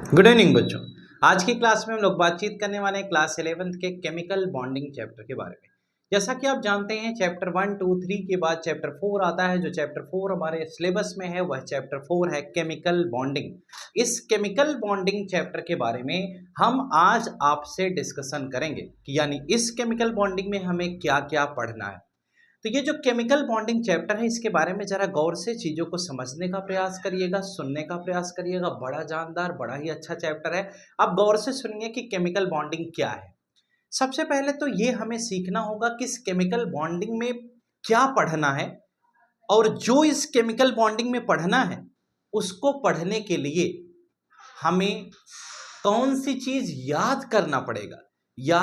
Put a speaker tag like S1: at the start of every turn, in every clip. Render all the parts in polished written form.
S1: Good evening बच्चों। आज की क्लास में हम लोग बातचीत करने वाले हैं क्लास 11th के केमिकल बॉन्डिंग चैप्टर के बारे में। जैसा कि आप जानते हैं चैप्टर 1, 2, 3 के बाद चैप्टर 4 आता है। जो चैप्टर 4 हमारे सिलेबस में है वह चैप्टर 4 है केमिकल बॉन्डिंग। इस केमिकल बॉन्डिंग चैप्टर के बारे में हम आज आपसे डिस्कशन करेंगे कि यानी इस केमिकल बॉन्डिंग में हमें क्या क्या पढ़ना है। तो ये जो केमिकल बॉन्डिंग चैप्टर है इसके बारे में जरा गौर से चीज़ों को समझने का प्रयास करिएगा, सुनने का प्रयास करिएगा। बड़ा जानदार, बड़ा ही अच्छा चैप्टर है। आप गौर से सुनिए कि केमिकल बॉन्डिंग क्या है। सबसे पहले तो ये हमें सीखना होगा कि इस केमिकल बॉन्डिंग में क्या पढ़ना है, और जो इस केमिकल बॉन्डिंग में पढ़ना है उसको पढ़ने के लिए हमें कौन सी चीज याद करना पड़ेगा या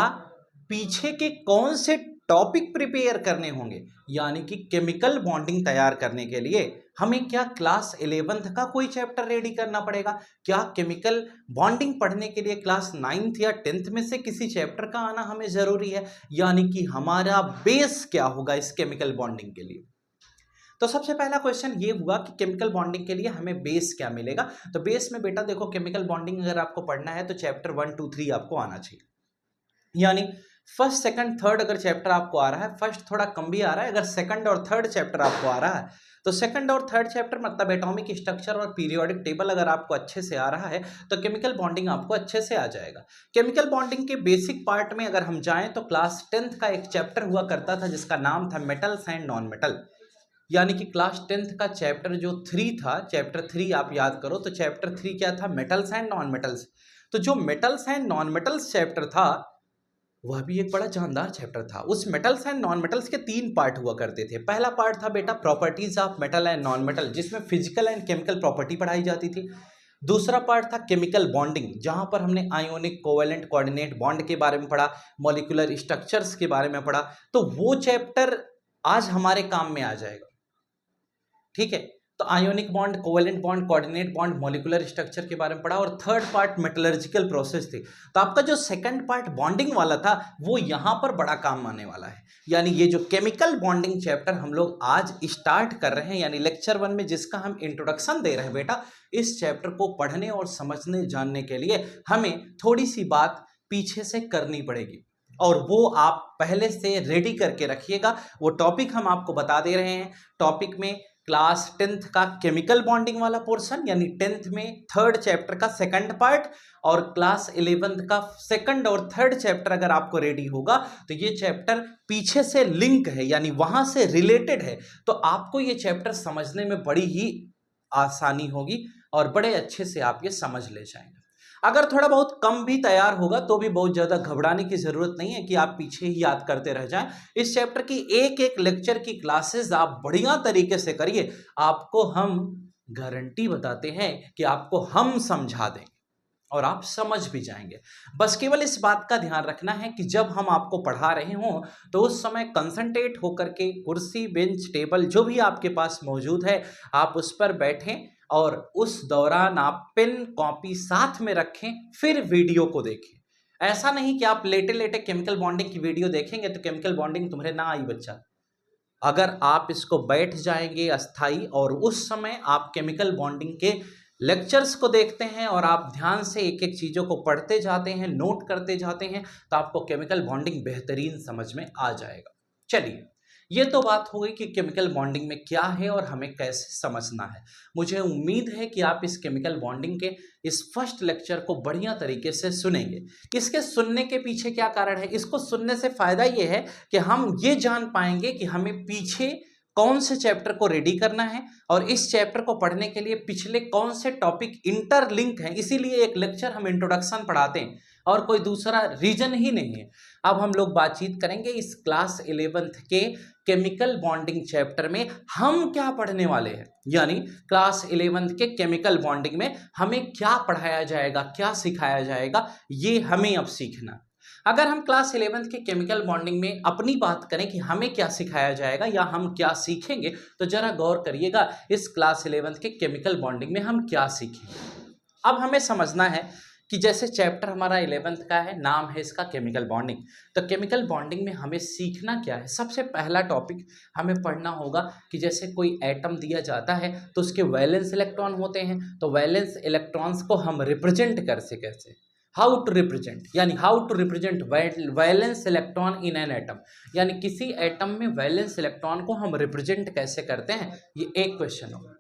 S1: पीछे के कौन से टॉपिक प्रिपेयर करने होंगे। यानी कि केमिकल बॉन्डिंग तैयार करने के लिए हमें क्या क्लास 11th का कोई चैप्टर रेडी करना पड़ेगा, क्या केमिकल बॉन्डिंग पढ़ने के लिए क्लास 9th या 10th में से किसी चैप्टर का आना हमें जरूरी है। यानी कि हमारा बेस क्या होगा इस केमिकल बॉन्डिंग के लिए। तो सबसे पहला क्वेश्चन ये हुआ कि केमिकल बॉन्डिंग के लिए हमें बेस क्या मिलेगा। तो बेस में बेटा देखो, केमिकल बॉन्डिंग अगर आपको पढ़ना है तो चैप्टर 1, 2, 3 आपको आना चाहिए। यानी फर्स्ट, सेकंड, थर्ड अगर चैप्टर आपको आ रहा है, फर्स्ट थोड़ा कम भी आ रहा है, अगर सेकंड और थर्ड चैप्टर आपको आ रहा है तो सेकंड और थर्ड चैप्टर मतलब एटॉमिक स्ट्रक्चर और पीरियोडिक टेबल अगर आपको अच्छे से आ रहा है तो केमिकल बॉन्डिंग आपको अच्छे से आ जाएगा। केमिकल बॉन्डिंग के बेसिक पार्ट में अगर हम जाएं तो क्लास 10th का एक चैप्टर हुआ करता था जिसका नाम था मेटल्स एंड नॉन मेटल। यानी कि क्लास 10th का चैप्टर जो 3 था, चैप्टर 3 आप याद करो तो चैप्टर 3 क्या था, मेटल्स एंड नॉन मेटल्स। तो जो metals and non metals chapter था वह भी एक बड़ा जानदार चैप्टर था। उस मेटल्स एंड नॉन मेटल्स के 3 पार्ट हुआ करते थे। पहला पार्ट था बेटा properties of metal and non metal, जिसमें फिजिकल एंड केमिकल प्रॉपर्टी पढ़ाई जाती थी। दूसरा पार्ट था केमिकल बॉन्डिंग, जहां पर हमने आयोनिक, कोवेलेंट, कोऑर्डिनेट बॉन्ड के बारे में पढ़ा, मॉलिक्यूलर स्ट्रक्चर्स के बारे में पढ़ा। तो वो चैप्टर आज हमारे काम में आ जाएगा। ठीक है, तो ionic bond, covalent bond, coordinate bond, molecular structure के बारे में पढ़ा। और थर्ड पार्ट मेटलर्जिकल प्रोसेस थी। तो आपका जो सेकंड पार्ट बॉन्डिंग वाला था वो यहां पर बड़ा काम आने वाला है। यानी ये जो केमिकल बॉन्डिंग चैप्टर हम लोग आज स्टार्ट कर रहे हैं, यानी लेक्चर 1 में जिसका हम इंट्रोडक्शन दे रहे हैं बेटा, इस चैप्टर को पढ़ने और समझने जानने के लिए हमें थोड़ी सी बात पीछे से करनी पड़ेगी, और वो आप पहले से रेडी करके रखिएगा। वो टॉपिक हम आपको बता दे रहे हैं। टॉपिक में क्लास 10th का केमिकल बॉन्डिंग वाला पोर्शन, यानी 10th में थर्ड चैप्टर का सेकंड पार्ट, और क्लास 11th का सेकंड और थर्ड चैप्टर अगर आपको रेडी होगा तो ये चैप्टर पीछे से लिंक है, यानी वहां से रिलेटेड है। तो आपको ये चैप्टर समझने में बड़ी ही आसानी होगी और बड़े अच्छे से आप ये समझ ले जाएंगे। अगर थोड़ा बहुत कम भी तैयार होगा तो भी बहुत ज़्यादा घबराने की ज़रूरत नहीं है कि आप पीछे ही याद करते रह जाएं। इस चैप्टर की एक एक लेक्चर की क्लासेस आप बढ़िया तरीके से करिए, आपको हम गारंटी बताते हैं कि आपको हम समझा देंगे और आप समझ भी जाएंगे। बस केवल इस बात का ध्यान रखना है कि जब हम आपको पढ़ा रहे हों तो उस समय कंसंट्रेट होकर के कुर्सी, बेंच, टेबल जो भी आपके पास मौजूद है आप उस पर बैठें, और उस दौरान आप पेन कॉपी साथ में रखें, फिर वीडियो को देखें। ऐसा नहीं कि आप लेटे लेटे केमिकल बॉन्डिंग की वीडियो देखेंगे तो केमिकल बॉन्डिंग तुम्हारे ना आई बच्चा। अगर आप इसको बैठ जाएंगे अस्थाई और उस समय आप केमिकल बॉन्डिंग के लेक्चर्स को देखते हैं और आप ध्यान से एक एक चीज़ों को पढ़ते जाते हैं, नोट करते जाते हैं, तो आपको केमिकल बॉन्डिंग बेहतरीन समझ में आ जाएगा। चलिए, ये तो बात हो गई कि केमिकल बॉन्डिंग में क्या है और हमें कैसे समझना है। मुझे उम्मीद है कि आप इस केमिकल बॉन्डिंग के इस फर्स्ट लेक्चर को बढ़िया तरीके से सुनेंगे। इसके सुनने के पीछे क्या कारण है? इसको सुनने से फायदा ये है कि हम ये जान पाएंगे कि हमें पीछे कौन से चैप्टर को रेडी करना है, और इस चैप्टर को पढ़ने के लिए पिछले कौन से टॉपिक इंटरलिंक हैं। इसीलिए एक लेक्चर हम इंट्रोडक्शन पढ़ाते हैं और कोई दूसरा रीजन ही नहीं है। अब हम लोग बातचीत करेंगे इस क्लास 11th के केमिकल बॉन्डिंग चैप्टर में हम क्या पढ़ने वाले हैं। यानी क्लास 11th के केमिकल बॉन्डिंग में हमें क्या पढ़ाया जाएगा, क्या सिखाया जाएगा, ये हमें अब सीखना। अगर हम क्लास 11th के केमिकल बॉन्डिंग में अपनी बात करें कि हमें क्या सिखाया जाएगा या हम क्या सीखेंगे, तो जरा गौर करिएगा इस क्लास 11th के केमिकल बॉन्डिंग में हम क्या सीखेंगे। अब हमें समझना है कि जैसे चैप्टर हमारा 11th का है, नाम है इसका केमिकल बॉन्डिंग। तो केमिकल बॉन्डिंग में हमें सीखना क्या है? सबसे पहला टॉपिक हमें पढ़ना होगा कि जैसे कोई एटम दिया जाता है तो उसके वैलेंस इलेक्ट्रॉन होते हैं, तो वैलेंस इलेक्ट्रॉन्स को हम रिप्रेजेंट कैसे कैसे, हाउ टू रिप्रेजेंट, यानी how to represent valence electron in an atom, यानी किसी एटम में वैलेंस इलेक्ट्रॉन को हम रिप्रेजेंट कैसे करते हैं, ये एक क्वेश्चन होगा।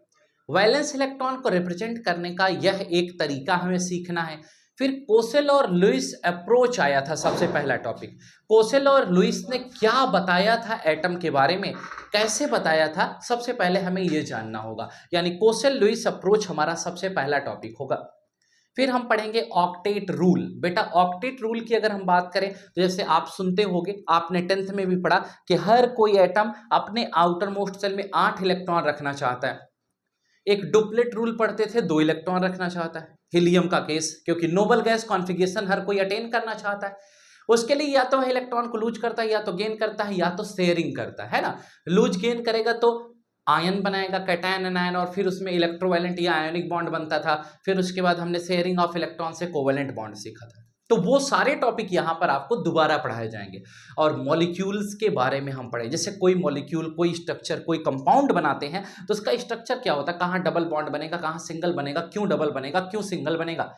S1: वैलेंस इलेक्ट्रॉन को रिप्रेजेंट करने का यह एक तरीका हमें सीखना है। फिर कोसेल और लुईस अप्रोच आया था, सबसे पहला टॉपिक। कोसेल और लुईस ने क्या बताया था एटम के बारे में, कैसे बताया था, सबसे पहले हमें यह जानना होगा। यानी कोसेल लुईस अप्रोच हमारा सबसे पहला टॉपिक होगा। फिर हम पढ़ेंगे ऑक्टेट रूल। बेटा ऑक्टेट रूल की अगर हम बात करें तो जैसे आप सुनते होंगे, आपने 10th में भी पढ़ा कि हर कोई एटम अपने आउटर मोस्ट शेल में 8 इलेक्ट्रॉन रखना चाहता है। एक डुप्लेट रूल पढ़ते थे, 2 इलेक्ट्रॉन रखना चाहता है, हीलियम का केस, क्योंकि नोबल गैस कॉन्फ़िगरेशन हर कोई अटेन करना चाहता है। उसके लिए या तो इलेक्ट्रॉन को लूज करता है, या तो गेन करता है, या तो शेयरिंग करता है ना। लूज गेन करेगा तो आयन बनाएगा, कैटायन एनायन, और फिर उसमें इलेक्ट्रोवैलेंट या आयोनिक बॉन्ड बनता था। फिर उसके बाद हमने शेयरिंग ऑफ इलेक्ट्रॉन से कोवैलेंट बॉन्ड सीखा था। तो वो सारे टॉपिक यहाँ पर आपको दोबारा पढ़ाए जाएंगे। और मॉलिक्यूल्स के बारे में हम पढ़े, जैसे कोई मॉलिक्यूल, कोई स्ट्रक्चर, कोई कंपाउंड बनाते हैं तो उसका स्ट्रक्चर क्या होता है, कहाँ डबल बॉन्ड बनेगा, कहाँ सिंगल बनेगा, क्यों डबल बनेगा, क्यों सिंगल बनेगा,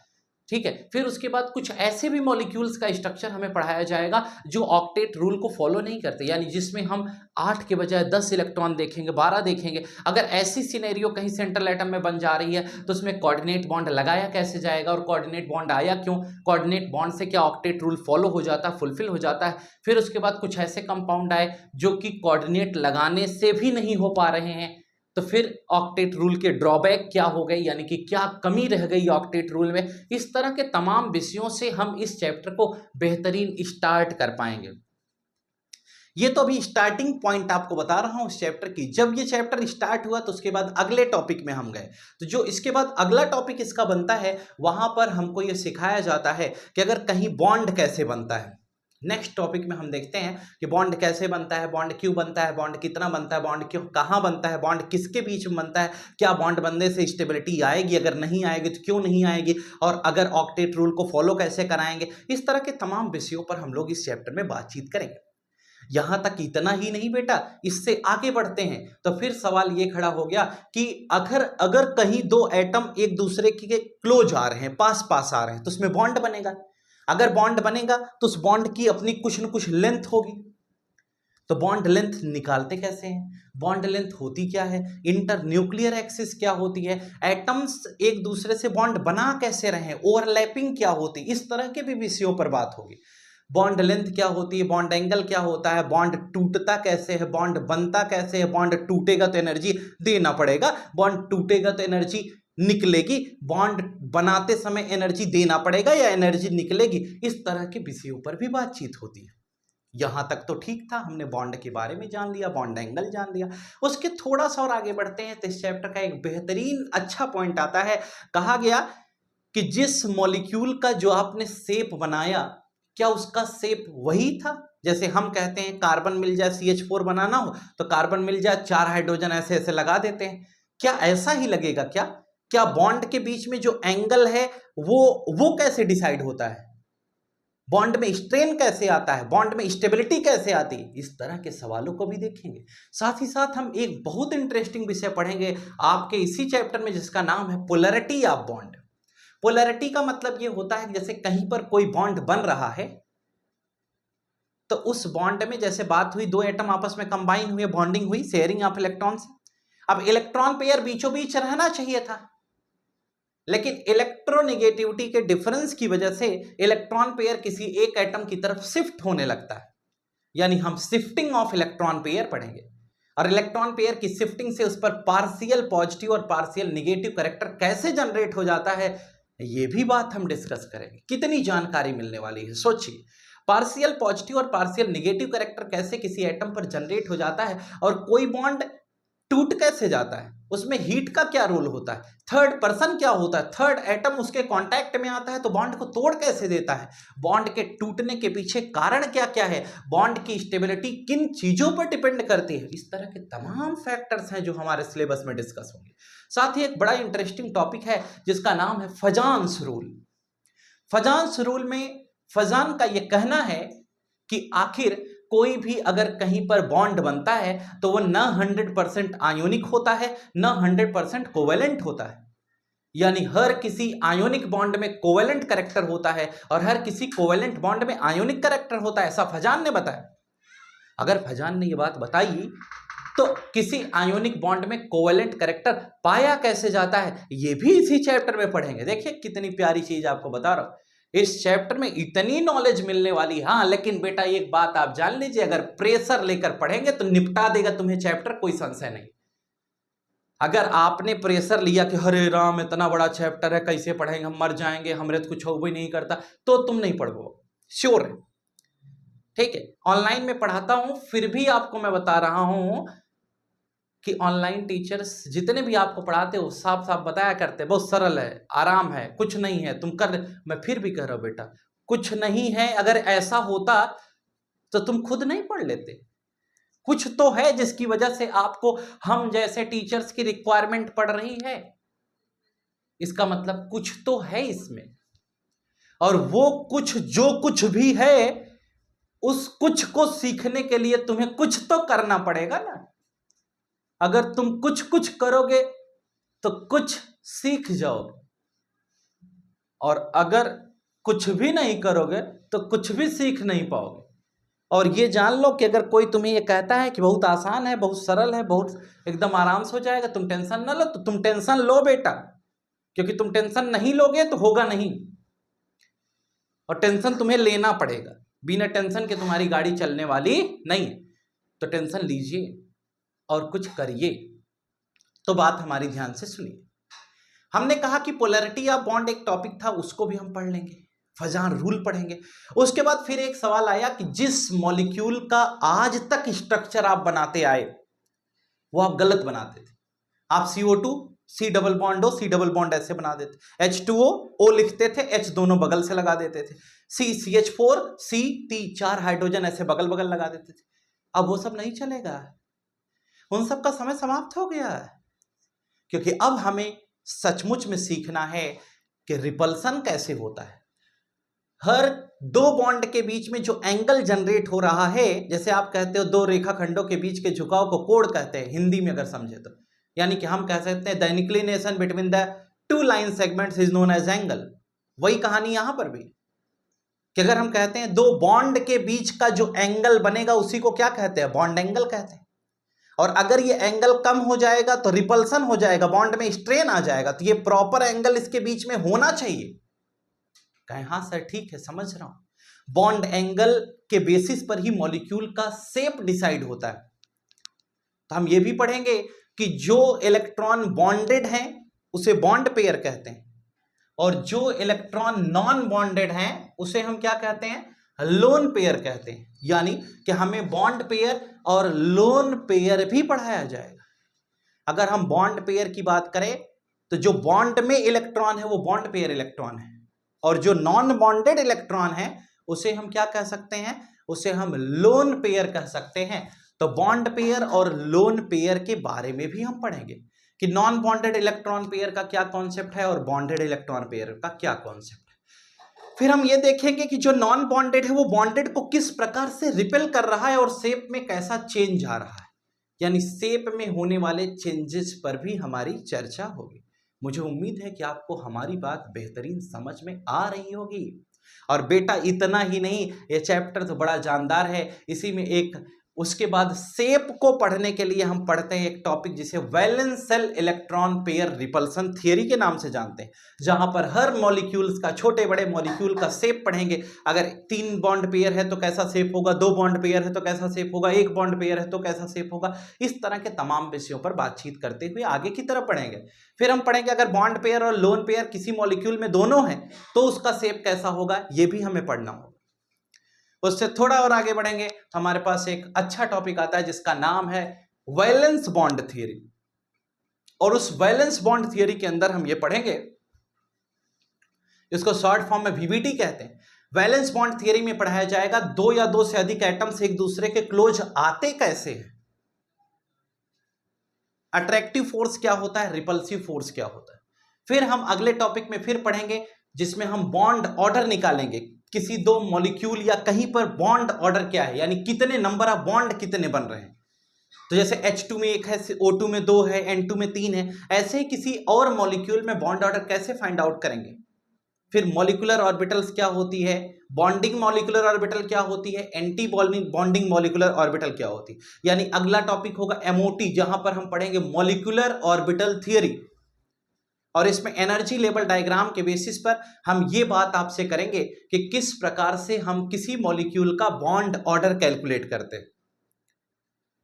S1: ठीक है। फिर उसके बाद कुछ ऐसे भी मॉलिक्यूल्स का स्ट्रक्चर हमें पढ़ाया जाएगा जो ऑक्टेट रूल को फॉलो नहीं करते, यानी जिसमें हम 8 के बजाय 10 इलेक्ट्रॉन देखेंगे, 12 देखेंगे। अगर ऐसी सिनेरियो कहीं सेंट्रल एटम में बन जा रही है तो उसमें कोऑर्डिनेट बॉन्ड लगाया कैसे जाएगा, और कोऑर्डिनेट बॉन्ड आया क्यों, कोऑर्डिनेट बॉन्ड से क्या ऑक्टेट रूल फॉलो हो जाता है, फुलफिल हो जाता है। फिर उसके बाद कुछ ऐसे कंपाउंड आए जो कि कोऑर्डिनेट लगाने से भी नहीं हो पा रहे हैं, तो फिर ऑक्टेट रूल के ड्रॉबैक क्या हो गए, यानी कि क्या कमी रह गई ऑक्टेट रूल में। इस तरह के तमाम विषयों से हम इस चैप्टर को बेहतरीन स्टार्ट कर पाएंगे। ये तो अभी स्टार्टिंग पॉइंट आपको बता रहा हूं इस चैप्टर की। जब ये चैप्टर स्टार्ट हुआ तो उसके बाद अगले टॉपिक में हम गए, तो जो इसके बाद अगला टॉपिक इसका बनता है, वहां पर हमको ये सिखाया जाता है कि अगर कहीं बॉन्ड कैसे बनता है। नेक्स्ट टॉपिक में हम देखते हैं कि बॉन्ड कैसे बनता है, बॉन्ड क्यों बनता है, बॉन्ड कितना बनता है, बॉन्ड क्यों, कहाँ बनता है, बॉन्ड किसके बीच में बनता है, क्या बॉन्ड बनने से स्टेबिलिटी आएगी, अगर नहीं आएगी तो क्यों नहीं आएगी, और अगर ऑक्टेट रूल को फॉलो कैसे कराएंगे। इस तरह के तमाम विषयों पर हम लोग इस चैप्टर में बातचीत करेंगे। यहां तक इतना ही नहीं बेटा, इससे आगे बढ़ते हैं तो फिर सवाल ये खड़ा हो गया कि अगर अगर कहीं दो एटम एक दूसरे के क्लोज आ रहे हैं, पास पास आ रहे हैं, तो उसमें बॉन्ड बनेगा। अगर बॉन्ड बनेगा तो उस बॉन्ड की अपनी कुछ न कुछ लेंथ होगी। तो बॉन्ड लेंथ निकालते कैसे हैं, बॉन्ड लेंथ होती क्या है, इंटर न्यूक्लियर एक्सिस क्या होती है, एटम्स एक दूसरे से बॉन्ड बना कैसे रहे, ओवरलैपिंग क्या होती, इस तरह के भी विषयों पर बात होगी। बॉन्ड लेंथ क्या होती है, बॉन्ड एंगल क्या होता है, बॉन्ड टूटता कैसे है, बॉन्ड बनता कैसे है, बॉन्ड टूटेगा तो एनर्जी देना पड़ेगा, बॉन्ड टूटेगा तो एनर्जी निकलेगी, बॉन्ड बनाते समय एनर्जी देना पड़ेगा या एनर्जी निकलेगी। इस तरह के विषयों पर भी बातचीत होती है। यहां तक तो ठीक था, हमने बॉन्ड के बारे में जान लिया, बॉन्ड एंगल जान लिया। उसके थोड़ा सा और आगे बढ़ते हैं तो इस चैप्टर का एक बेहतरीन अच्छा पॉइंट आता है। कहा गया कि जिस मॉलिक्यूल का जो आपने शेप बनाया, क्या उसका शेप वही था। जैसे हम कहते हैं कार्बन मिल जाए, CH4 बनाना हो तो कार्बन मिल जाए, 4 हाइड्रोजन ऐसे ऐसे लगा देते हैं, क्या ऐसा ही लगेगा क्या, क्या बॉन्ड के बीच में जो एंगल है वो कैसे डिसाइड होता है, बॉन्ड में स्ट्रेन कैसे आता है, बॉन्ड में स्टेबिलिटी कैसे आती है, इस तरह के सवालों को भी देखेंगे। साथ ही साथ हम एक बहुत इंटरेस्टिंग विषय पढ़ेंगे आपके इसी चैप्टर में, जिसका नाम है पोलैरिटी ऑफ बॉन्ड। पोलैरिटी का मतलब ये होता है जैसे कहीं पर कोई बॉन्ड बन रहा है तो उस बॉन्ड में जैसे बात हुई, दो एटम आपस में कंबाइन हुए, बॉन्डिंग हुई, शेयरिंग ऑफ इलेक्ट्रॉन्स। अब इलेक्ट्रॉन पेयर बीचों बीच रहना चाहिए था, लेकिन इलेक्ट्रोनेगेटिविटी के डिफरेंस की वजह से इलेक्ट्रॉन पेयर किसी एक एटम की तरफ शिफ्ट होने लगता है, यानी हम शिफ्टिंग ऑफ इलेक्ट्रॉन पेयर पढ़ेंगे। और इलेक्ट्रॉन पेयर की शिफ्टिंग से उस पर पार्शियल पॉजिटिव और पार्शियल निगेटिव कैरेक्टर कैसे जनरेट हो जाता है, ये भी बात हम डिस्कस करेंगे। कितनी जानकारी मिलने वाली है सोचिए। पार्शियल पॉजिटिव और पार्शियल निगेटिव कैरेक्टर कैसे किसी एटम पर जनरेट हो जाता है, और कोई बॉन्ड टूट कैसे जाता है, उसमें हीट का क्या रोल होता है, थर्ड पर्सन क्या होता है, थर्ड एटम उसके कांटेक्ट में आता है तो बॉन्ड को तोड़ कैसे देता है, बॉन्ड के टूटने के पीछे कारण क्या क्या है, बॉन्ड की स्टेबिलिटी किन चीजों पर डिपेंड करती है। इस तरह के तमाम फैक्टर्स हैं जो हमारे सिलेबस में डिस्कस होंगे। साथ ही एक बड़ा इंटरेस्टिंग टॉपिक है जिसका नाम है फजान्स रूल। फजान्स रूल में फजान का यह कहना है कि आखिर कोई भी अगर कहीं पर बॉन्ड बनता है तो वह न 100% आयोनिक होता है न 100% कोवेलेंट होता है, यानी हर किसी आयोनिक बॉन्ड में कोवेलेंट कैरेक्टर होता है और हर किसी कोवेलेंट बॉन्ड में आयोनिक कैरेक्टर होता है, ऐसा फजान ने बताया। अगर फजान ने यह बात बताई तो किसी आयोनिक बॉन्ड में कोवेलेंट कैरेक्टर पाया कैसे जाता है, यह भी इसी चैप्टर में पढ़ेंगे। देखिए कितनी प्यारी चीज आपको बता रहा हूं, इस चैप्टर में इतनी नॉलेज मिलने वाली। हाँ लेकिन बेटा एक बात आप जान लीजिए, अगर प्रेशर लेकर पढ़ेंगे तो निपटा देगा तुम्हें चैप्टर, कोई संशय नहीं। अगर आपने प्रेशर लिया कि हरे राम इतना बड़ा चैप्टर है कैसे पढ़ेंगे, हम मर जाएंगे, हमरे तो कुछ हो भी नहीं करता, तो तुम नहीं पढ़ पाओ, श्योर है। ठीक है, ऑनलाइन में पढ़ाता हूं फिर भी आपको मैं बता रहा हूं कि ऑनलाइन टीचर्स जितने भी आपको पढ़ाते हो साफ साफ बताया करते, बहुत सरल है, आराम है, कुछ नहीं है, तुम कर। मैं फिर भी कह रहा हूं बेटा कुछ नहीं है, अगर ऐसा होता तो तुम खुद नहीं पढ़ लेते। कुछ तो है जिसकी वजह से आपको हम जैसे टीचर्स की रिक्वायरमेंट पड़ रही है, इसका मतलब कुछ तो है इसमें। और वो कुछ जो कुछ भी है उस कुछ को सीखने के लिए तुम्हें कुछ तो करना पड़ेगा ना। अगर तुम कुछ कुछ करोगे तो कुछ सीख जाओगे, और अगर कुछ भी नहीं करोगे तो कुछ भी सीख नहीं पाओगे। और ये जान लो कि अगर कोई तुम्हें ये कहता है कि बहुत आसान है, बहुत सरल है, बहुत एकदम आराम से हो जाएगा, तुम टेंशन ना लो, तो तुम टेंशन लो बेटा, क्योंकि तुम टेंशन नहीं लोगे तो होगा नहीं, और टेंशन तुम्हें लेना पड़ेगा। बिना टेंशन के तुम्हारी गाड़ी चलने वाली नहीं है, तो टेंशन लीजिए और कुछ करिए। तो बात हमारी ध्यान से सुनिए। हमने कहा कि पोलैरिटी ऑफ बॉन्ड एक टॉपिक था, उसको भी हम पढ़ लेंगे, फजान रूल पढ़ेंगे। उसके बाद फिर एक सवाल आया कि जिस मॉलिक्यूल का आज तक स्ट्रक्चर आप बनाते आए वो आप गलत बनाते थे। आप CO2 C डबल बॉन्ड हो, C डबल बॉन्ड ऐसे बना देते, H2O O लिखते थे, H दोनों बगल से लगा देते थे, CH4 C 4 हाइड्रोजन ऐसे बगल बगल लगा देते थे। अब वो सब नहीं चलेगा, उन सब का समय समाप्त हो गया है, क्योंकि अब हमें सचमुच में सीखना है कि रिपल्सन कैसे होता है। हर दो बॉन्ड के बीच में जो एंगल जनरेट हो रहा है, जैसे आप कहते हो दो रेखाखंडों के बीच के झुकाव को कोण कहते हैं हिंदी में अगर समझे तो, यानी कि हम कह सकते हैं the inclination between the two line segments is known as angle. वही कहानी यहां पर भी, कि अगर हम कहते हैं दो बॉन्ड के बीच का जो एंगल बनेगा उसी को क्या कहते हैं, बॉन्ड एंगल कहते हैं। और अगर ये एंगल कम हो जाएगा तो रिपल्सन हो जाएगा, बॉन्ड में स्ट्रेन आ जाएगा, तो ये प्रॉपर एंगल इसके बीच में होना चाहिए। कहें हाँ सर ठीक है समझ रहा हूं। बॉन्ड एंगल के बेसिस पर ही मॉलिक्यूल का शेप डिसाइड होता है। तो हम ये भी पढ़ेंगे कि जो इलेक्ट्रॉन बॉन्डेड हैं उसे बॉन्ड पेयर कहते हैं, और जो इलेक्ट्रॉन नॉन बॉन्डेड हैं उसे हम क्या कहते हैं, लोन पेयर कहते हैं। यानी कि हमें बॉन्ड पेयर और लोन पेयर भी पढ़ाया जाएगा। अगर हम बॉन्ड पेयर की बात करें तो जो बॉन्ड में इलेक्ट्रॉन है वो बॉन्ड पेयर इलेक्ट्रॉन है, और जो नॉन बॉन्डेड इलेक्ट्रॉन है उसे हम क्या कह सकते हैं, उसे हम लोन पेयर कह सकते हैं। तो बॉन्ड पेयर और लोन पेयर के बारे में भी हम पढ़ेंगे कि नॉन बॉन्डेड इलेक्ट्रॉन पेयर का क्या कॉन्सेप्ट है और बॉन्डेड इलेक्ट्रॉन पेयर का क्या कॉन्सेप्ट है। फिर हम ये देखेंगे कि जो नॉन बॉन्डेड है वो बॉन्डेड को किस प्रकार से रिपेल कर रहा है और शेप में कैसा चेंज आ रहा है, यानी शेप में होने वाले चेंजेस पर भी हमारी चर्चा होगी। मुझे उम्मीद है कि आपको हमारी बात बेहतरीन समझ में आ रही होगी। और बेटा इतना ही नहीं, ये चैप्टर तो बड़ा जानदार है, इसी में एक उसके बाद शेप को पढ़ने के लिए हम पढ़ते हैं एक टॉपिक जिसे valence shell electron pair repulsion theory के नाम से जानते हैं, जहां पर हर मॉलिक्यूल्स का, छोटे बड़े मॉलिक्यूल का शेप पढ़ेंगे। अगर 3 बॉन्ड पेयर है तो कैसा शेप होगा, 2 बॉन्ड पेयर है तो कैसा शेप होगा, 1 बॉन्ड पेयर है तो कैसा शेप होगा, इस तरह के तमाम विषयों पर बातचीत करते हुए आगे की तरफ पढ़ेंगे। फिर हम पढ़ेंगे अगर बॉन्ड पेयर और लोन पेयर किसी मॉलिक्यूल में दोनों हैं तो उसका शेप कैसा होगा, यह भी हमें पढ़ना होगा। उससे थोड़ा और आगे बढ़ेंगे, हमारे पास एक अच्छा टॉपिक आता है जिसका नाम है वैलेंस बॉन्ड थ्योरी, और उस वैलेंस बॉन्ड थ्योरी के अंदर हम ये पढ़ेंगे, इसको शॉर्ट फॉर्म में VBT कहते हैं। वैलेंस बॉन्ड थ्योरी में पढ़ाया जाएगा दो या दो से अधिक एटम्स एक दूसरे के क्लोज आते कैसे हैं, अट्रैक्टिव फोर्स क्या होता है, रिपल्सिव फोर्स क्या होता है। फिर हम अगले टॉपिक में फिर पढ़ेंगे जिसमें हम बॉन्ड ऑर्डर निकालेंगे, किसी दो मॉलिक्यूल या कहीं पर बॉन्ड ऑर्डर क्या है, यानी कितने नंबर ऑफ बॉन्ड कितने बन रहे हैं। तो जैसे H2 में 1 है, O2 में 2 है, N2 में 3 है, ऐसे ही किसी और मॉलिक्यूल में बॉन्ड ऑर्डर कैसे फाइंड आउट करेंगे। फिर मॉलिक्यूलर ऑर्बिटल्स क्या होती है, बॉन्डिंग मॉलिक्यूलर ऑर्बिटल क्या होती है, एंटी बॉन्डिंग मॉलिक्यूलर ऑर्बिटल क्या होती है। यानी अगला टॉपिक होगा MOT, जहां पर हम पढ़ेंगे मॉलिक्यूलर ऑर्बिटल थियरी, और इसमें एनर्जी लेवल डायग्राम के बेसिस पर हम ये बात आपसे करेंगे कि किस प्रकार से हम किसी मॉलिक्यूल का बॉन्ड ऑर्डर कैलकुलेट करते हैं।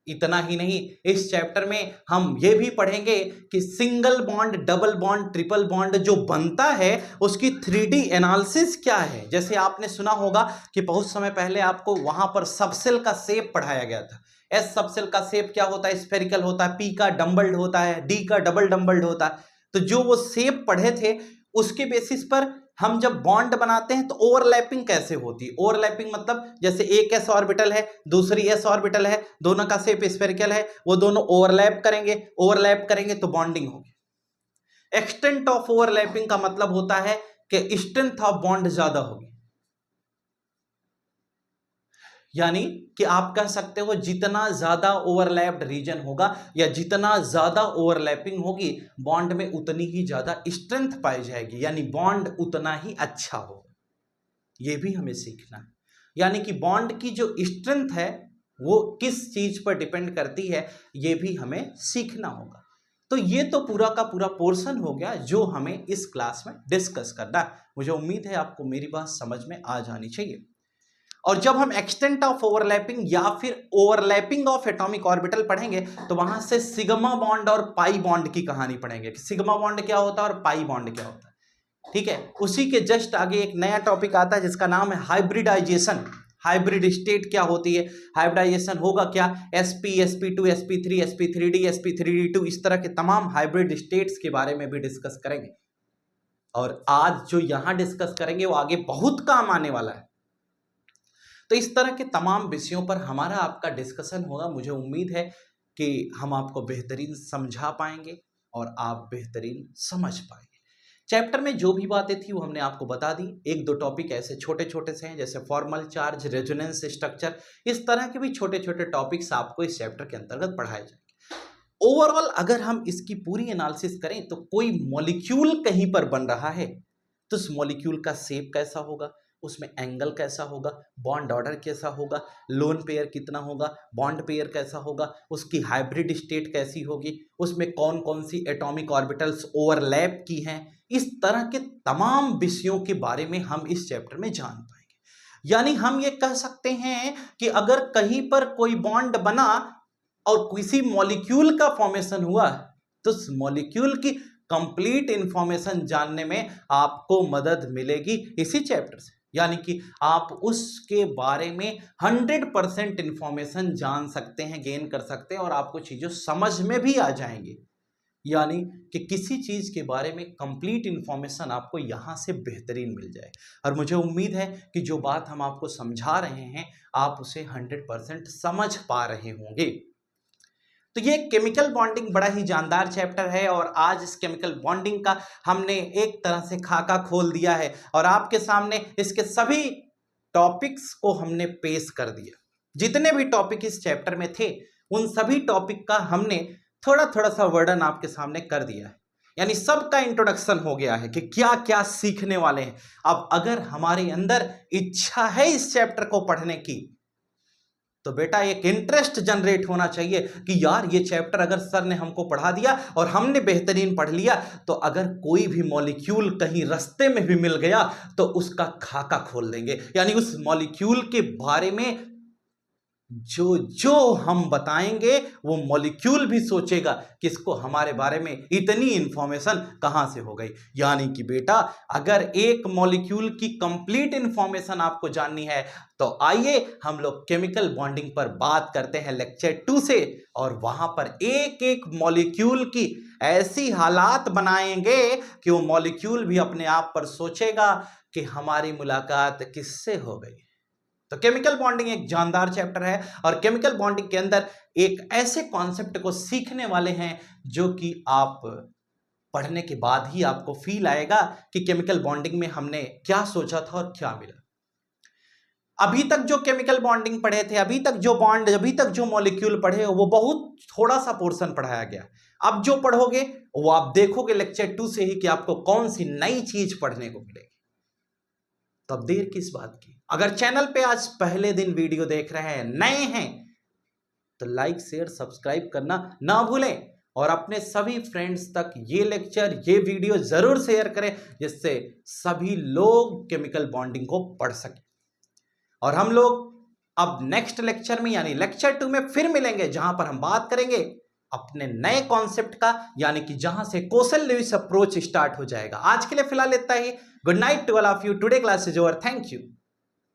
S1: इतना ही नहीं, इस चैप्टर में हम ये भी पढ़ेंगे कि single bond, double bond, triple bond जो बनता है उसकी 3D एनालिसिस क्या है। जैसे आपने सुना होगा कि बहुत समय पहले आपको वहां पर सबसेल का शेप पढ़ाया गया था। एस सबसेल का शेप क्या होता है, स्फेरिकल होता है, पी का डम्बल्ड होता है, डी का डबल डम्बल्ड होता है। तो जो वो शेप पढ़े थे उसके बेसिस पर हम जब बॉन्ड बनाते हैं तो ओवरलैपिंग कैसे होती है। ओवरलैपिंग मतलब जैसे एक एस ऑर्बिटल है, दूसरी एस ऑर्बिटल है, दोनों का शेप स्फेरिकल है, वो दोनों ओवरलैप करेंगे तो बॉन्डिंग होगी। एक्सटेंट ऑफ ओवरलैपिंग का मतलब होता है कि स्ट्रेंथ ऑफ बॉन्ड ज्यादा होगी, यानी कि आप कह सकते हो जितना ज्यादा ओवरलैप्ड रीजन होगा या जितना ज्यादा ओवरलैपिंग होगी बॉन्ड में उतनी ही ज्यादा स्ट्रेंथ पाई जाएगी, यानी बॉन्ड उतना ही अच्छा होगा। ये भी हमें सीखना है, यानी कि बॉन्ड की जो स्ट्रेंथ है वो किस चीज पर डिपेंड करती है, ये भी हमें सीखना होगा। तो ये तो पूरा का पूरा पोर्शन हो गया जो हमें इस क्लास में डिस्कस करना है। मुझे उम्मीद है आपको मेरी बात समझ में आ जानी चाहिए। और जब हम एक्सटेंट ऑफ ओवरलैपिंग या फिर ओवरलैपिंग ऑफ एटॉमिक ऑर्बिटल पढ़ेंगे तो वहां से सिग्मा बॉन्ड और पाई बॉन्ड की कहानी पढ़ेंगे कि सिग्मा बॉन्ड क्या होता है और पाई बॉन्ड क्या होता है। ठीक है, उसी के जस्ट आगे एक नया टॉपिक आता है जिसका नाम है हाइब्रिडाइजेशन। हाइब्रिड स्टेट क्या होती है, हाइब्रिडाइजेशन होगा क्या, sp sp2 sp3 sp3d sp3d2, इस तरह के तमाम हाइब्रिड स्टेट्स के बारे में भी डिस्कस करेंगे। और आज जो यहां डिस्कस करेंगे वो आगे बहुत काम आने वाला है। तो इस तरह के तमाम विषयों पर हमारा आपका डिस्कशन होगा। मुझे उम्मीद है कि हम आपको बेहतरीन समझा पाएंगे और आप बेहतरीन समझ पाएंगे। चैप्टर में जो भी बातें थी वो हमने आपको बता दी। एक दो टॉपिक ऐसे छोटे छोटे से हैं जैसे फॉर्मल चार्ज, रेजोनेंस स्ट्रक्चर, इस तरह के भी छोटे छोटे टॉपिक्स आपको इस चैप्टर के अंतर्गत पढ़ाए जाएंगे। ओवरऑल अगर हम इसकी पूरी एनालिसिस करें तो कोई मॉलिक्यूल कहीं पर बन रहा है तो उस मॉलिक्यूल का शेप कैसा होगा, उसमें एंगल कैसा होगा, बॉन्ड ऑर्डर कैसा होगा, लोन पेयर कितना होगा, बॉन्ड पेयर कैसा होगा, उसकी हाइब्रिड स्टेट कैसी होगी, उसमें कौन कौन सी एटॉमिक ऑर्बिटल्स ओवरलैप की हैं, इस तरह के तमाम विषयों के बारे में हम इस चैप्टर में जान पाएंगे। यानी हम ये कह सकते हैं कि अगर कहीं पर कोई बॉन्ड बना और किसी मॉलिक्यूल का फॉर्मेशन हुआ तो उस मॉलिक्यूल की कंप्लीट इंफॉर्मेशन जानने में आपको मदद मिलेगी इसी चैप्टर से। यानी कि आप उसके बारे में 100% इंफॉर्मेशन जान सकते हैं, गेन कर सकते हैं और आपको चीज़ें समझ में भी आ जाएंगी। यानी कि किसी चीज़ के बारे में कंप्लीट इंफॉर्मेशन आपको यहाँ से बेहतरीन मिल जाए। और मुझे उम्मीद है कि जो बात हम आपको समझा रहे हैं आप उसे 100% समझ पा रहे होंगे। तो ये केमिकल बॉन्डिंग बड़ा ही जानदार चैप्टर है और आज इस केमिकल बॉन्डिंग का हमने एक तरह से खाका खोल दिया है और आपके सामने इसके सभी टॉपिक्स को हमने पेश कर दिया। जितने भी टॉपिक इस चैप्टर में थे उन सभी टॉपिक का हमने थोड़ा थोड़ा सा वर्णन आपके सामने कर दिया है, यानी सबका इंट्रोडक्शन हो गया है कि क्या क्या सीखने वाले हैं। अब अगर हमारे अंदर इच्छा है इस चैप्टर को पढ़ने की तो बेटा एक इंटरेस्ट जनरेट होना चाहिए कि यार ये चैप्टर अगर सर ने हमको पढ़ा दिया और हमने बेहतरीन पढ़ लिया तो अगर कोई भी मॉलिक्यूल कहीं रास्ते में भी मिल गया तो उसका खाका खोल देंगे। यानी उस मॉलिक्यूल के बारे में जो जो हम बताएंगे वो मॉलिक्यूल भी सोचेगा कि इसको हमारे बारे में इतनी इंफॉर्मेशन कहां से हो गई। यानी कि बेटा अगर एक मॉलिक्यूल की कंप्लीट इंफॉर्मेशन आपको जाननी है तो आइए हम लोग केमिकल बॉन्डिंग पर बात करते हैं लेक्चर 2 से, और वहां पर एक एक मॉलिक्यूल की ऐसी हालात बनाएंगे कि वो मॉलिक्यूल भी अपने आप पर सोचेगा कि हमारी मुलाकात किससे हो गई। तो केमिकल बॉन्डिंग एक जानदार चैप्टर है और केमिकल बॉन्डिंग के अंदर एक ऐसे कॉन्सेप्ट को सीखने वाले हैं जो कि आप पढ़ने के बाद ही आपको फील आएगा कि केमिकल बॉन्डिंग में हमने क्या सोचा था और क्या मिला। अभी तक जो केमिकल बॉन्डिंग पढ़े थे, अभी तक जो बॉन्ड, अभी तक जो मॉलिक्यूल पढ़े, वो बहुत थोड़ा सा पोर्शन पढ़ाया गया। अब जो पढ़ोगे वो आप देखोगे लेक्चर 2 से ही कि आपको कौन सी नई चीज पढ़ने को मिलेगी। तब देर किस बात की। अगर चैनल पे आज पहले दिन वीडियो देख रहे हैं, नए हैं, तो लाइक शेयर सब्सक्राइब करना ना भूलें और अपने सभी फ्रेंड्स तक ये लेक्चर, ये वीडियो जरूर शेयर करें, जिससे सभी लोग केमिकल बॉन्डिंग को पढ़ सकें। और हम लोग अब नेक्स्ट लेक्चर में यानी लेक्चर 2 में फिर मिलेंगे, जहां पर हम बात करेंगे अपने नए कॉन्सेप्ट का, यानी कि जहां से कोसल लुईस अप्रोच स्टार्ट हो जाएगा। आज के लिए फिलहाल इतना ही। Good night to all of you. Today class is over. Thank you.